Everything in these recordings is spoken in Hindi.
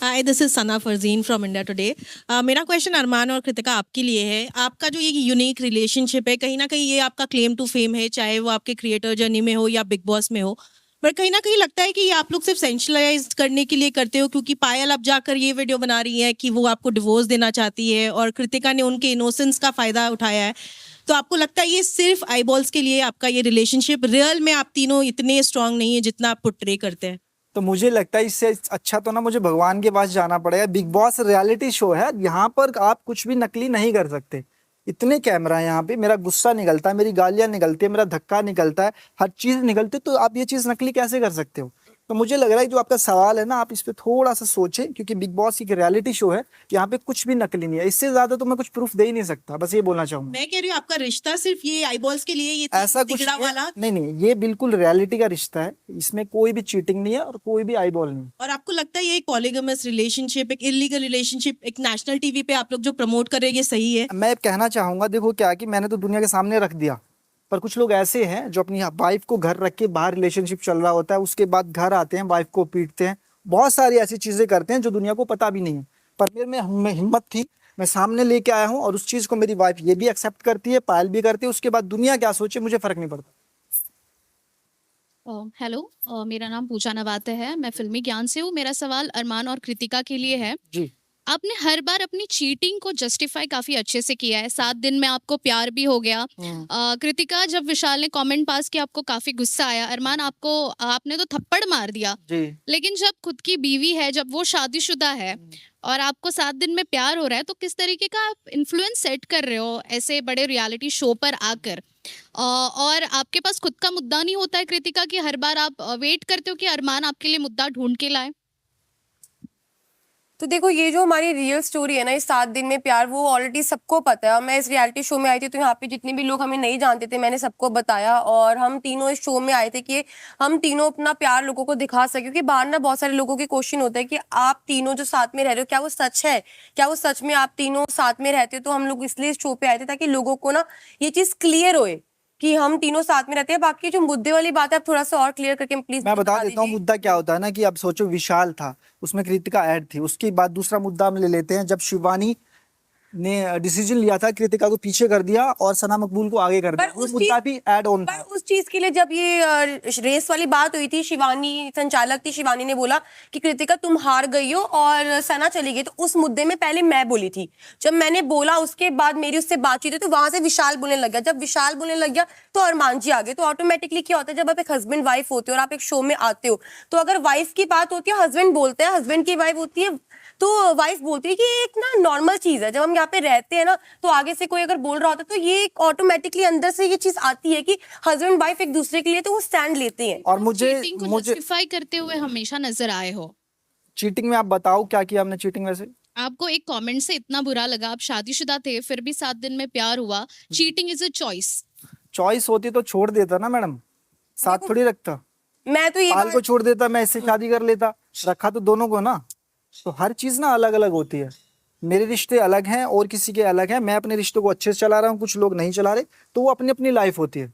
Hi, this is Sana Farzeen from India today. मेरा क्वेश्चन अरमान और कृतिका आपके लिए है। आपका जो ये यूनिक रिलेशनशिप है, कहीं ना कहीं ये आपका क्लेम टू फेम है, चाहे वो आपके क्रिएटर जर्नी में हो या बिग बॉस में हो। बट कहीं ना कहीं लगता है कि ये आप लोग सिर्फ सेंशलाइज करने के लिए करते हो, क्योंकि पायल अब जाकर ये वीडियो बना रही है कि वो आपको डिवोर्स देना चाहती है और कृतिका ने उनके इनोसेंस का फायदा उठाया है। तो आपको लगता है ये सिर्फ आईबॉल्स के लिए आपका ये रिलेशनशिप, रियल में आप तीनों इतने स्ट्रांग नहीं है जितना आप पोर्ट्रे करते हैं? तो मुझे लगता है इससे अच्छा तो ना मुझे भगवान के पास जाना पड़ेगा। बिग बॉस रियलिटी शो है, यहाँ पर आप कुछ भी नकली नहीं कर सकते। इतने कैमरा है यहाँ पे, मेरा गुस्सा निकलता है, मेरी गालियां निकलती है, मेरा धक्का निकलता है, हर चीज निकलती है, तो आप ये चीज नकली कैसे कर सकते हो? तो मुझे लग रहा है जो आपका सवाल है ना, आप इस पे थोड़ा सा सोचें, क्योंकि बिग बॉस एक रियलिटी शो है, यहाँ पे कुछ भी नकली नहीं है। इससे ज्यादा तो मैं कुछ प्रूफ दे ही नहीं सकता, बस ये बोलना चाहूंगा। मैं कह रही हूँ आपका रिश्ता सिर्फ ये आईबॉल्स के लिए, ये ऐसा कुछ तिगड़ा वाला। नहीं, नहीं, ये बिल्कुल रियलिटी का रिश्ता है, इसमें कोई भी चीटिंग नहीं है और कोई भी आईबॉल नहीं। और आपको लगता है ये एक पॉलीगमस रिलेशनशिप, एक इलीगल रिलेशनशिप, एक नेशनल टीवी पे आप लोग जो प्रमोट कर रहे हैं, ये सही है? मैं कहना चाहूंगा, देखो क्या कि मैंने तो दुनिया के सामने रख दिया, पर कुछ लोग ऐसे हैं जो अपनी वाइफ को घर रख के बाहर रिलेशनशिप चल रहा होता है, उसके बाद घर आते हैं, वाइफ को पीटते हैं, बहुत सारी ऐसी चीजें करते हैं जो दुनिया को पता भी नहीं है। पर मेरे में हिम्मत थी, मैं सामने लेके आया हूँ, और उस चीज को मेरी वाइफ ये भी एक्सेप्ट करती है, पायल भी करती है। उसके बाद दुनिया क्या सोचे मुझे फर्क नहीं पड़ता। हेलो, मेरा नाम पूजा नवाते है। मैं फिल्मी ज्ञान से हूँ। मेरा सवाल अरमान और कृतिका के लिए है। जी। आपने हर बार अपनी चीटिंग को जस्टिफाई काफी अच्छे से किया है। 7 दिन में आपको प्यार भी हो गया। कृतिका, जब विशाल ने कमेंट पास किया आपको काफी गुस्सा आया। अरमान, आपने तो थप्पड़ मार दिया। जी। लेकिन जब खुद की बीवी है, जब वो शादीशुदा है और आपको 7 दिन में प्यार हो रहा है, तो किस तरीके का आप इन्फ्लुएंस सेट कर रहे हो ऐसे बड़े रियलिटी शो पर आकर? और आपके पास खुद का मुद्दा नहीं होता है कृतिका, कि हर बार आप वेट करते हो कि अरमान आपके लिए मुद्दा ढूंढ के लाए? तो देखो, ये जो हमारी रियल स्टोरी है ना, इस 7 दिन में प्यार, वो ऑलरेडी सबको पता है। मैं इस रियलिटी शो में आई थी, तो यहाँ पे जितने भी लोग हमें नहीं जानते थे, मैंने सबको बताया। और हम तीनों इस शो में आए थे कि हम तीनों अपना प्यार लोगों को दिखा सके, क्योंकि बाहर ना बहुत सारे लोगों के क्वेश्चन होते हैं कि आप तीनों जो साथ में रह रहे हो, क्या वो सच है? क्या वो सच में आप तीनों साथ में रहते हो? तो हम लोग इसलिए इस शो पे आए थे ताकि लोगों को ना ये चीज क्लियर होए कि हम तीनों साथ में रहते हैं। बाकी जो मुद्दे वाली बात है, आप थोड़ा सा और क्लियर करके प्लीज मैं बता देता हूँ मुद्दा क्या होता है ना, कि अब सोचो विशाल था, उसमें कृतिका ऐड थी, उसके बाद दूसरा मुद्दा हम ले लेते हैं, जब शिवानी ने डिसीजन लिया था कृतिका को पीछे कर दिया और सना मकबूल को आगे कर दिया, वो मुद्दा भी ऐड ऑन था। उस चीज के लिए जब ये रेस वाली बात हुई थी, शिवानी संचालक थी, शिवानी ने बोला कि कृतिका तुम हार गई हो और सना चली गई, तो उस मुद्दे में पहले मैं बोली थी। जब मैंने बोला, उसके बाद मेरी उससे बातचीत हुई, तो वहां से विशाल बोलने लग गया। जब विशाल बोलने लग गया तो अरमान जी आ गए। तो ऑटोमेटिकली क्या होता है, जब आप एक हस्बैंड वाइफ होते हो और आप एक शो में आते हो, तो अगर वाइफ की बात होती है, हस्बैंड बोलते हैं, हस्बैंड की वाइफ होती है, तो वाइफ बोलती है कि एक ना नॉर्मल चीज है। जब हम यहाँ पे रहते हैं ना, तो आगे से कोई अगर बोल रहा होता है, तो ये ऑटोमेटिकली अंदर से ये चीज आती है कि हस्बैंड वाइफ एक दूसरे के लिए तो वो स्टैंड लेते हैं। और मुझे जस्टिफाई करते हुए हमेशा नजर आए हो। चीटिंग में आप बताओ क्या किया हमने चीटिंग? वैसे आपको एक कमेंट से इतना बुरा लगा, आप शादीशुदा थे, फिर भी 7 दिन में प्यार हुआ। चीटिंग इज अ चॉइस होती तो छोड़ देता ना मैडम, साथ थोड़ी रखता। मैं तो ये पाल को छोड़ देता, मैं इससे शादी कर लेता, रखा तो दोनों को ना। तो हर चीज ना अलग अलग होती है। मेरे रिश्ते अलग हैं और किसी के अलग हैं, मैं अपने रिश्तों को अच्छे से चला रहा हूँ, कुछ लोग नहीं चला रहे, तो वो अपनी अपनी लाइफ होती है।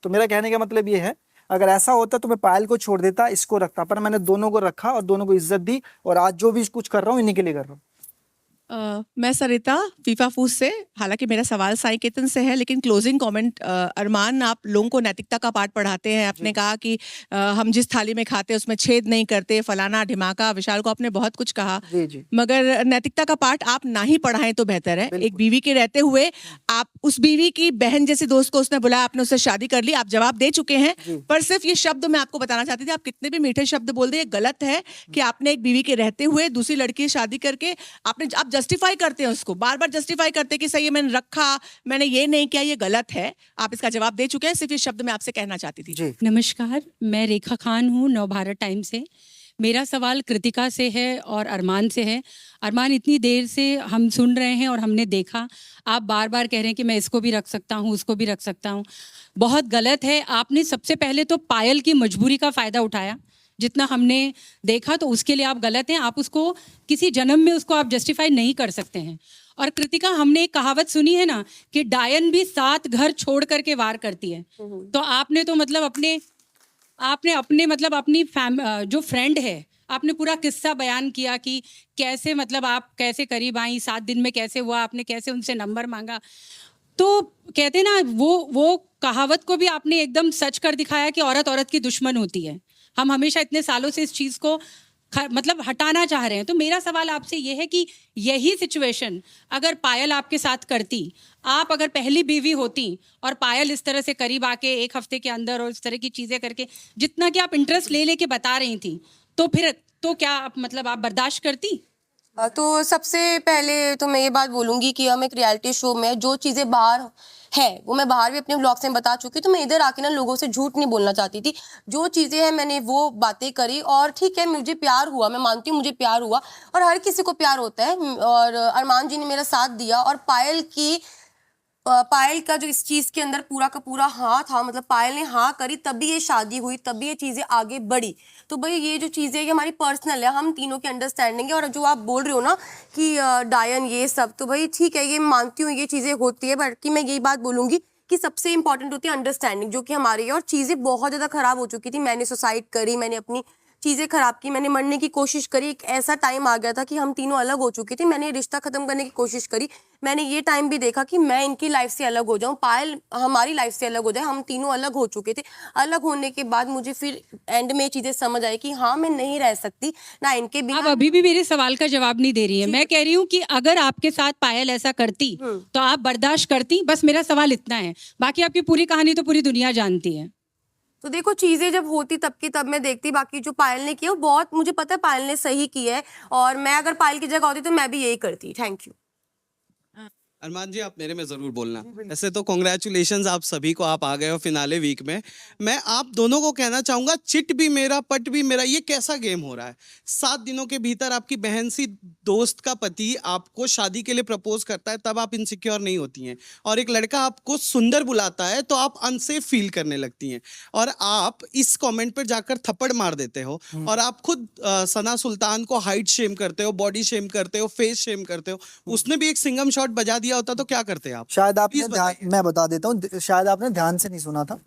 तो मेरा कहने का मतलब ये है, अगर ऐसा होता तो मैं पायल को छोड़ देता, इसको रखता, पर मैंने दोनों को रखा और दोनों को इज्जत दी, और आज जो भी कुछ कर रहा हूँ इन्हीं के लिए कर रहा हूँ। मैं सरिता फीफा फूस से। हालांकि मेरा सवाल साई केतन से है, लेकिन क्लोजिंग कमेंट, अरमान, आप लोगों को नैतिकता का पाठ पढ़ाते हैं। आपने कहा कि हम जिस थाली में खाते हैं उसमें छेद नहीं करते, फलाना ढिमाका। विशाल को आपने बहुत कुछ कहा, जी। मगर नैतिकता का पाठ आप ना ही पढ़ाएं तो बेहतर है। एक बीवी के रहते हुए आप उस बीवी की बहन जैसी दोस्त को उसने बुलाया, आपने उससे शादी कर ली, आप जवाब दे चुके हैं। पर सिर्फ ये शब्द मैं आपको बताना चाहती थी, आप कितने भी मीठे शब्द बोल दे, ये गलत है कि आपने एक बीवी के रहते हुए दूसरी लड़की की शादी करके आप जस्टिफाई करते हैं, उसको बार बार जस्टिफाई करते हैं कि सही है, मैंने रखा, मैंने ये नहीं किया, ये गलत है। आप इसका जवाब दे चुके हैं, सिर्फ ये शब्द मैं आपसे कहना चाहती थी। नमस्कार, मैं रेखा खान हूँ, नवभारत टाइम से। मेरा सवाल कृतिका से है और अरमान से है। अरमान, इतनी देर से हम सुन रहे हैं और हमने देखा, आप बार बार कह रहे हैं कि मैं इसको भी रख सकता हूँ, उसको भी रख सकता हूँ। बहुत गलत है। आपने सबसे पहले तो पायल की मजबूरी का फ़ायदा उठाया, जितना हमने देखा, तो उसके लिए आप गलत हैं। आप उसको किसी जन्म में उसको आप जस्टिफाई नहीं कर सकते हैं। और कृतिका, हमने एक कहावत सुनी है ना कि डायन भी 7 घर छोड़ करके वार करती है। तो आपने तो मतलब अपने जो फ्रेंड है, आपने पूरा किस्सा बयान किया कि कैसे मतलब आप कैसे करीब आई, 7 दिन में कैसे हुआ, आपने कैसे उनसे नंबर मांगा। तो कहते ना वो कहावत को भी आपने एकदम सच कर दिखाया कि औरत औरत की दुश्मन होती है। हम हमेशा इतने सालों से इस चीज़ को मतलब हटाना चाह रहे हैं। तो मेरा सवाल आपसे ये है कि यही सिचुएशन अगर पायल आपके साथ करती, आप अगर पहली बीवी होती और पायल इस तरह से करीब आके 1 हफ्ते के अंदर और इस तरह की चीज़ें करके जितना कि आप इंटरेस्ट ले लेके बता रही थी, तो फिर तो क्या आप मतलब आप बर्दाश्त करती? तो सबसे पहले तो मैं ये बात बोलूंगी कि हम एक रियलिटी शो में जो चीजें बाहर है वो मैं बाहर भी अपने ब्लॉग्स में बता चुकी, तो मैं इधर आके ना लोगों से झूठ नहीं बोलना चाहती थी। जो चीजें हैं मैंने वो बातें करी, और ठीक है मुझे प्यार हुआ, मैं मानती हूँ मुझे प्यार हुआ, और हर किसी को प्यार होता है। और अरमान जी ने मेरा साथ दिया, और पायल का जो इस चीज के अंदर पूरा का पूरा हाँ था, मतलब पायल ने हाँ करी तभी ये शादी हुई, तभी ये चीजें आगे बढ़ी। तो भाई ये जो चीजें ये हमारी पर्सनल है, हम तीनों की अंडरस्टैंडिंग है। और जो आप बोल रहे हो ना कि डायन ये सब, तो भाई ठीक है, ये मानती हूँ ये चीजें होती है, बल्कि मैं यही बात बोलूंगी कि सबसे इंपॉर्टेंट होती है अंडरस्टैंडिंग, जो कि हमारी है। और चीजें बहुत ज्यादा खराब हो चुकी थी, मैंने सुसाइड करी, मैंने अपनी चीजें खराब की, मैंने मरने की कोशिश करी। एक ऐसा टाइम आ गया था कि हम तीनों अलग हो चुके थे, मैंने रिश्ता खत्म करने की कोशिश करी। मैंने ये टाइम भी देखा कि मैं इनकी लाइफ से अलग हो जाऊं, पायल हमारी लाइफ से अलग हो जाए, हम तीनों अलग हो चुके थे। अलग होने के बाद मुझे फिर एंड में चीजें समझ आई कि हाँ मैं नहीं रह सकती ना इनके आप बिना। अभी भी मेरे सवाल का जवाब नहीं दे रही है। मैं कह रही हूँ कि अगर आपके साथ पायल ऐसा करती तो आप बर्दाश्त करती? बस मेरा सवाल इतना है, बाकी आपकी पूरी कहानी तो पूरी दुनिया जानती है। तो देखो चीजें जब होती तब की तब मैं देखती, बाकी जो पायल ने किया वो बहुत, मुझे पता है पायल ने सही किया है, और मैं अगर पायल की जगह होती तो मैं भी यही करती। Thank you. अरमान जी, आप मेरे में जरूर बोलना। ऐसे तो कॉन्ग्रेचुलेशंस आप सभी को, आप आ गए हो फिनाले वीक में। मैं आप दोनों को कहना चाहूंगा, चिट भी मेरा पट भी मेरा, ये कैसा गेम हो रहा है? 7 दिनों के भीतर आपकी बहन सी दोस्त का पति आपको शादी के लिए प्रपोज करता है, तब आप इनसिक्योर नहीं होती हैं, और एक लड़का आपको सुंदर बुलाता है तो आप अनसेफ फील करने लगती हैं, और आप इस कमेंट पर जाकर थप्पड़ मार देते हो, और आप खुद सना सुल्तान को हाइट शेम करते हो, बॉडी शेम करते हो, फेस शेम करते हो। उसने भी एक सिंगम शॉट बजा दिया होता तो क्या करते आप? शायद आपने Please बताइए। मैं बता देता हूँ, शायद आपने ध्यान से नहीं सुना था।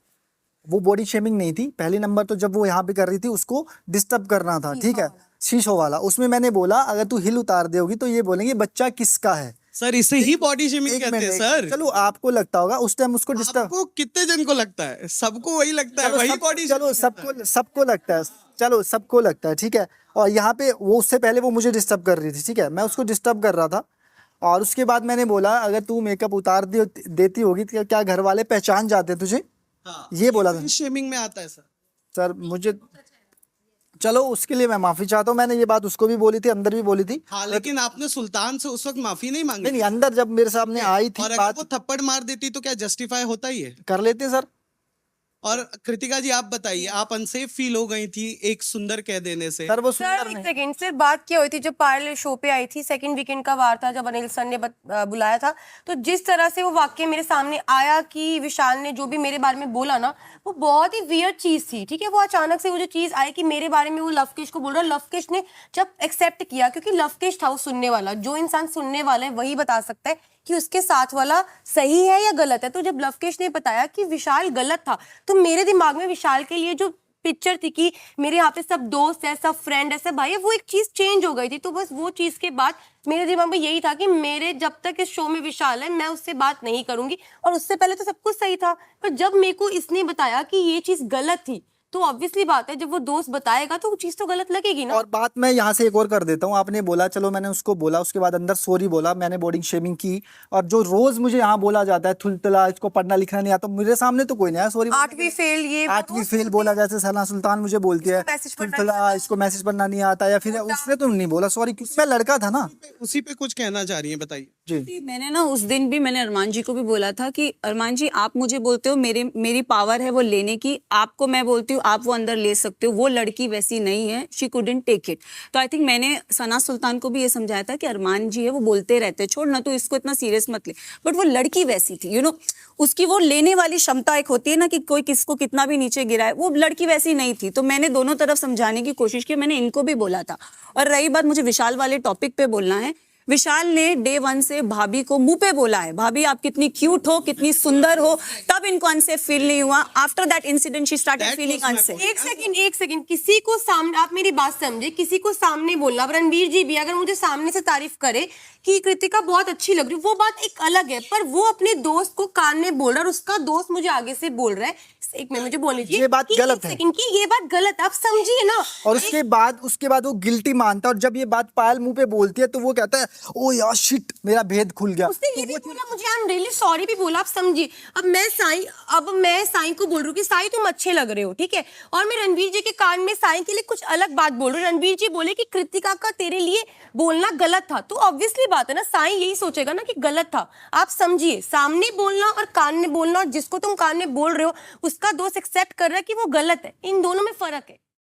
वो बॉडी शेमिंग नहीं थी। पहली नंबर तो जब वो यहाँ पे कर रही थी उसको डिस्टर्ब करना था, ठीक है, शीशो वाला। उसमें मैंने बोला अगर तू हिल उतार दोगी तो ये बोलेंगे बच्चा किसका है। सर, इसे ही बॉडी शेमिंग एक कहते हैं मिनट, सर। चलो आपको लगता होगा उस टाइम उसको डिस्टर्ब। आपको कितने जन को लगता है? सबको वही लगता है, वही बॉडी। चलो सबको लगता है, चलो सबको लगता है, ठीक है। और यहाँ पे वो उससे पहले वो मुझे डिस्टर्ब कर रही थी, ठीक है, मैं उसको डिस्टर्ब कर रहा था। और उसके बाद मैंने बोला अगर तू मेकअप उतार देती होगी तो क्या घर वाले पहचान जाते तुझे? हाँ, ये बोला था शेमिंग में आता है सर। सर। मुझे चलो उसके लिए मैं माफी चाहता हूँ, मैंने ये बात उसको भी बोली थी, अंदर भी बोली थी। हाँ, लेकिन आपने सुल्तान से उस वक्त माफी नहीं मांगी? नहीं, अंदर जब मेरे सामने आई थी और अगर बात, वो थप्पड़ मार देती तो क्या जस्टिफाई होता ही है? कर लेते सर। और कृतिका जी, आप बताइए, आप अनसेफ फील हो गई थी एक सुंदर कह देने से? सर वो सर सुंदर एक नहीं। सेकंड, सिर्फ बात क्या हुई थी जब पायल शो पे आई थी, सेकंड वीकेंड का वार था जब अनिल सर ने बुलाया था, तो जिस तरह से वो वाक्य मेरे सामने आया कि विशाल ने जो भी मेरे बारे में बोला ना, वो बहुत ही वियर्ड चीज थी, ठीक है। वो अचानक से वो जो चीज आई कि मेरे बारे में वो लवकेश को बोल रहा है, लवकेश ने जब एक्सेप्ट किया, क्योंकि लवकेश था वो सुनने वाला, जो इंसान सुनने वाला है वही बता सकता है कि उसके साथ वाला सही है या गलत है। तो जब लवकेश ने बताया कि विशाल गलत था, तो मेरे दिमाग में विशाल के लिए जो पिक्चर थी कि मेरे यहाँ पे सब दोस्त है, सब फ्रेंड है, सब भाई है, वो एक चीज चेंज हो गई थी। तो बस वो चीज के बाद मेरे दिमाग में यही था कि मेरे जब तक इस शो में विशाल है मैं उससे बात नहीं करूंगी। और उससे पहले तो सब कुछ सही था, पर जब मेरे को इसने बताया कि ये चीज गलत थी, तो ऑब्वियसली बात है जब वो दोस्त बताएगा तो वो चीज तो गलत लगेगी ना। और बात मैं यहाँ से एक और कर देता हूँ, आपने बोला, चलो मैंने उसको बोला, उसके बाद अंदर सॉरी बोला, मैंने बॉडी शेमिंग की। और जो रोज मुझे यहाँ बोला जाता है थुलतला, इसको पढ़ना लिखना नहीं आता, मेरे सामने तो कोई नहीं आया सॉरी। 8वीं फेल, ये 8वीं फेल बोला, जैसे सना सुल्तान मुझे बोलती है मैसेज पढ़ना थुलतला, इसको मैसेज पढ़ना नहीं आता, या फिर उसने तो नहीं बोला सॉरी, मैं लड़का था ना। उसी पे कुछ कहना चाह रही हैं, बताइए जी। मैंने ना उस दिन भी मैंने अरमान जी को भी बोला था कि अरमान जी आप मुझे बोलते हो मेरी पावर है वो लेने की, आपको मैं बोलती हूँ आप वो अंदर ले सकते हो, वो लड़की वैसी नहीं है, शी कुडंट टेक इट। तो आई थिंक मैंने सना सुल्तान को भी ये समझाया था कि अरमान जी है वो बोलते रहते, छोड़ ना तू इसको इतना सीरियस मत ले, बट वो लड़की वैसी थी, यू नो, उसकी वो लेने वाली क्षमता एक होती है ना कि कोई किसको कितना भी नीचे गिराए, वो लड़की वैसी नहीं थी। तो मैंने दोनों तरफ समझाने की कोशिश की, मैंने इनको भी बोला था। और रही बात मुझे विशाल वाले टॉपिक पे बोलना है, विशाल ने डे 1 से भाभी को मुंह पे बोला है, भाभी आप कितनी क्यूट हो, कितनी सुंदर हो, तब इनको अनसेफ फील नहीं हुआ. After that incident she started That feeling was my unsafe. point. एक सेकंड किसी को सामने, आप मेरी बात समझे, किसी को सामने बोलना. अब रणवीर जी भी अगर मुझे सामने से तारीफ करे कि कृतिका बहुत अच्छी लग रही है, वो बात एक अलग है, पर वो अपने दोस्त को कान में बोल रहा है और उसका दोस्त मुझे आगे से बोल रहा है. एक मिनट मुझे बोलने दीजिए. ये बात कि गलत एक है. सेकंड की ये बात गलत है, आप समझिए ना. और उसके बाद वो गिल्टी मानता है, और जब ये बात पायल मुंह पे बोलती है तो वो कहता है ओ यार शिट, मेरा भेद खुल गया. उसने ये भी बोला, मुझे आई एम रियली सॉरी भी बोला, आप समझिए. अब मैं साईं को बोल रही हूँ कि साईं तुम अच्छे लग रहे हो, ठीक है, और मैं रणवीर जी के कान में साईं के लिए कुछ अलग बात बोल रही हूँ. रणवीर जी बोले कि कृतिका का तेरे लिए बोलना गलत था, तो ऑब्वियसली बात है ना, साईं यही सोचेगा ना कि गलत था. आप समझिए, सामने बोलना और कान में बोलना, और जिसको तुम कान में बोल रहे हो उसका दोस्त एक्सेप्ट कर रहा है कि वो गलत है, इन दोनों में फर्क है.